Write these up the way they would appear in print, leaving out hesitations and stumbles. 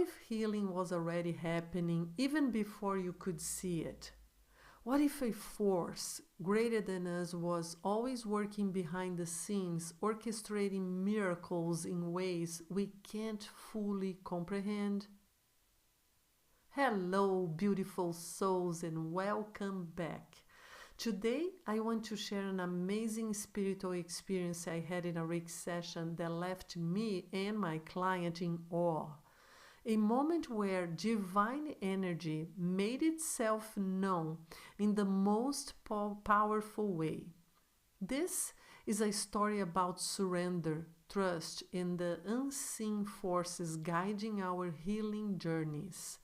if healing was already happening even before you could see it? What if a force greater than us was always working behind the scenes, orchestrating miracles in ways we can't fully comprehend? Hello, beautiful souls, and welcome back. Today, I want to share an amazing spiritual experience I had in a Reiki session that left me and my client in awe. A moment where divine energy made itself known in the most powerful way. This is a story about surrender, trust, and the unseen forces guiding our healing journeys.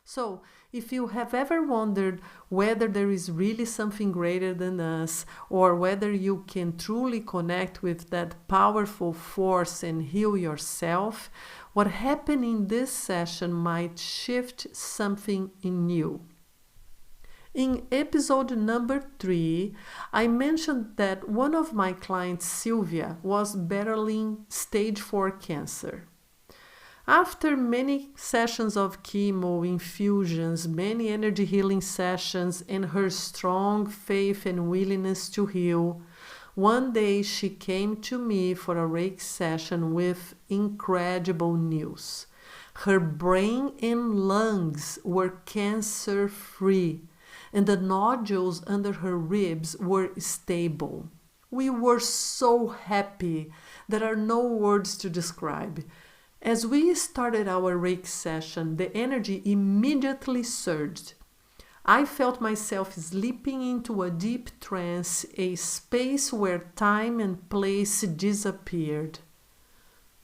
So, if you have ever wondered whether there is really something greater than us, or whether you can truly connect with that powerful force and heal yourself, what happened in this session might shift something in you. In episode number 3, I mentioned that one of my clients, Sylvia, was battling stage 4 cancer. After many sessions of chemo, infusions, many energy healing sessions, and her strong faith and willingness to heal, one day she came to me for a Reiki session with incredible news. Her brain and lungs were cancer-free, and the nodules under her ribs were stable. We were so happy. There are no words to describe. As we started our Reiki session, the energy immediately surged. I felt myself slipping into a deep trance, a space where time and place disappeared.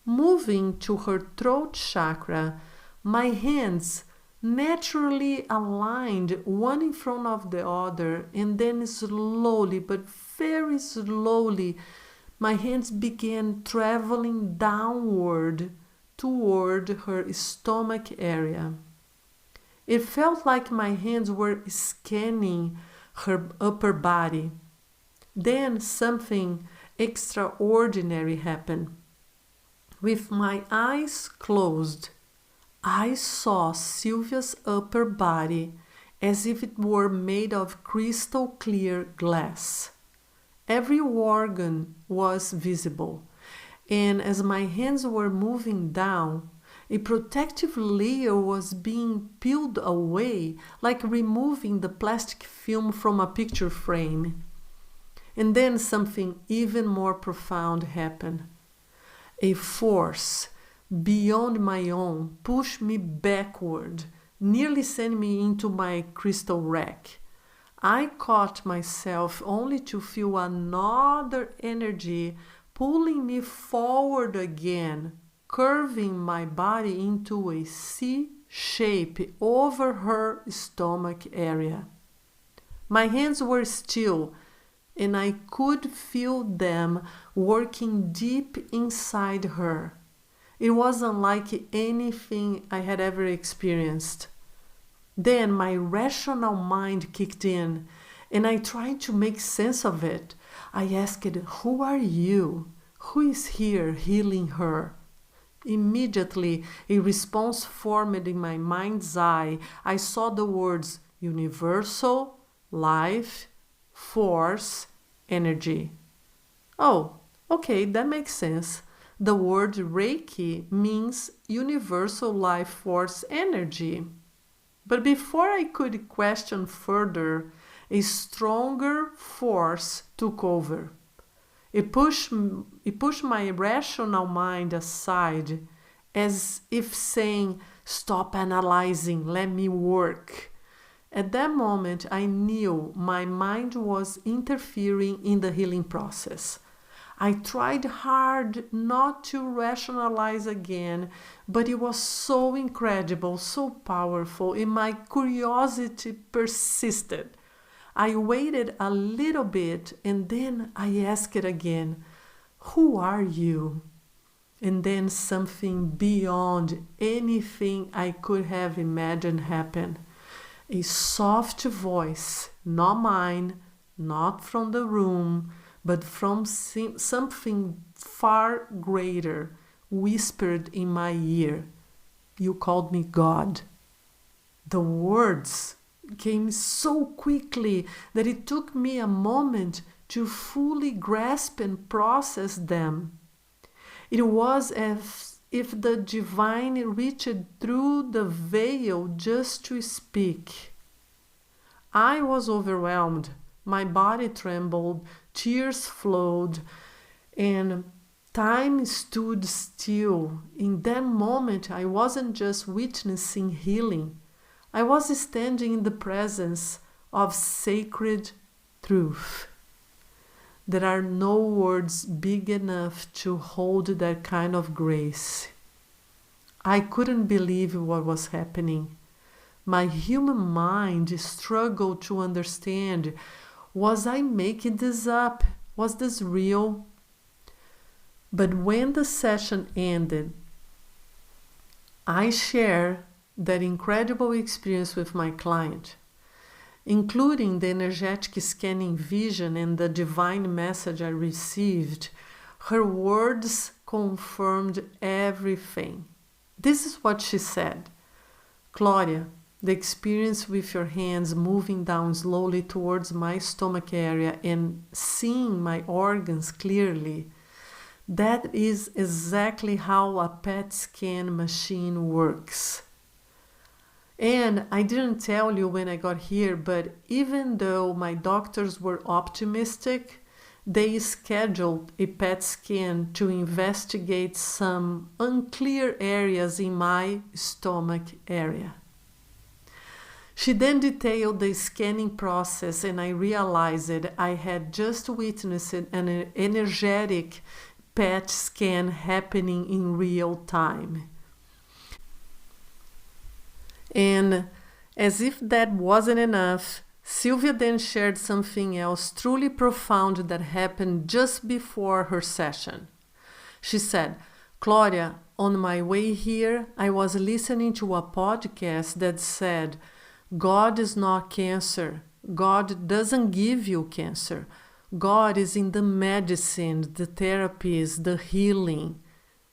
Moving to her throat chakra, my hands naturally aligned one in front of the other, and then slowly, but very slowly, my hands began traveling downward toward her stomach area. It felt like my hands were scanning her upper body. Then something extraordinary happened. With my eyes closed, I saw Sylvia's upper body as if it were made of crystal clear glass. Every organ was visible. And as my hands were moving down, a protective layer was being peeled away, like removing the plastic film from a picture frame. And then something even more profound happened. A force beyond my own pushed me backward, nearly sending me into my crystal wreck. I caught myself only to feel another energy pulling me forward again, curving my body into a C shape over her stomach area. My hands were still, and I could feel them working deep inside her. It wasn't unlike anything I had ever experienced. Then my rational mind kicked in, and I tried to make sense of it. I asked, "Who are you? Who is here healing her?" Immediately, a response formed in my mind's eye. I saw the words universal, life, force, energy. Oh, okay, that makes sense. The word Reiki means universal life force energy. But before I could question further, a stronger force took over. It pushed my rational mind aside, as if saying, "Stop analyzing, let me work." At that moment, I knew my mind was interfering in the healing process. I tried hard not to rationalize again, but it was so incredible, so powerful, and my curiosity persisted. I waited a little bit, and then I asked it again, "Who are you?" And then something beyond anything I could have imagined happened. A soft voice, not mine, not from the room, but from something far greater, whispered in my ear, You called me God. The words came so quickly that it took me a moment to fully grasp and process them. It was as if the divine reached through the veil just to speak. I was overwhelmed. My body trembled, tears flowed, and time stood still. In that moment, I wasn't just witnessing healing, I was standing in the presence of sacred truth. There are no words big enough to hold that kind of grace. I couldn't believe what was happening. My human mind struggled to understand, was I making this up? Was this real? But when the session ended, I shared that incredible experience with my client, including the energetic scanning vision and the divine message I received. Her words confirmed everything. This is what she said. Claudia, the experience with your hands moving down slowly towards my stomach area and seeing my organs clearly, that is exactly how a PET scan machine works. And I didn't tell you when I got here, but even though my doctors were optimistic, they scheduled a PET scan to investigate some unclear areas in my stomach area. She then detailed the scanning process, and I realized that I had just witnessed an energetic PET scan happening in real time. And as if that wasn't enough, Sylvia then shared something else truly profound that happened just before her session. She said, Claudia, on my way here, I was listening to a podcast that said, God is not cancer. God doesn't give you cancer. God is in the medicine, the therapies, the healing.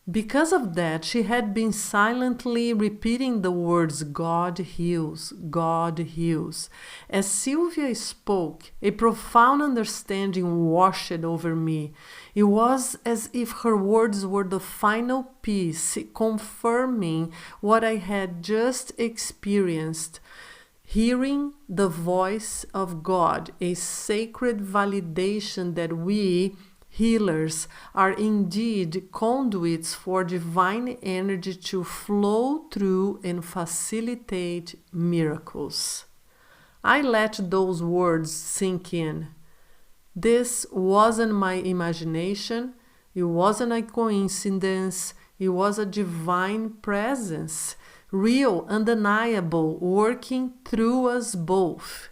Because of that, she had been silently repeating the words, God heals, God heals. As Sylvia spoke, a profound understanding washed over me. It was as if her words were the final piece, confirming what I had just experienced. Hearing the voice of God, a sacred validation that we, healers, are indeed conduits for divine energy to flow through and facilitate miracles. I let those words sink in. This wasn't my imagination, it wasn't a coincidence, it was a divine presence, real, undeniable, working through us both.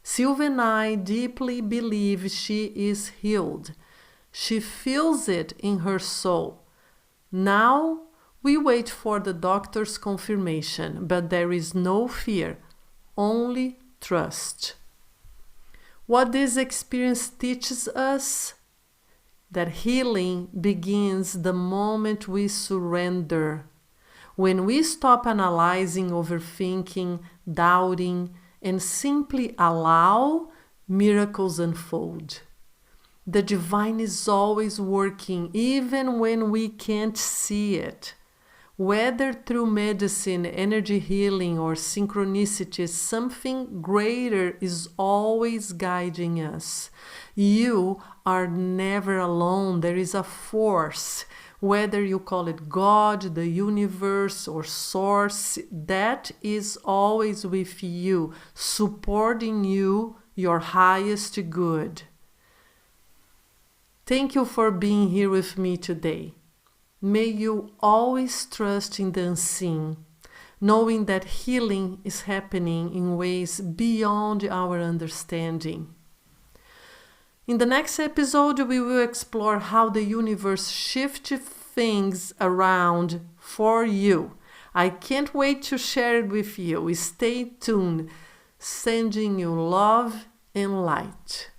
Sylvia and I deeply believe she is healed. She feels it in her soul. Now we wait for the doctor's confirmation, but there is no fear, only trust. What this experience teaches us? That healing begins the moment we surrender. When we stop analyzing, overthinking, doubting, and simply allow, miracles unfold. The divine is always working, even when we can't see it. Whether through medicine, energy healing, or synchronicity, something greater is always guiding us. You are never alone. There is a force, whether you call it God, the universe, or source, that is always with you, supporting you, your highest good. Thank you for being here with me today. May you always trust in the unseen, knowing that healing is happening in ways beyond our understanding. In the next episode, we will explore how the universe shifts things around for you. I can't wait to share it with you. Stay tuned, sending you love and light.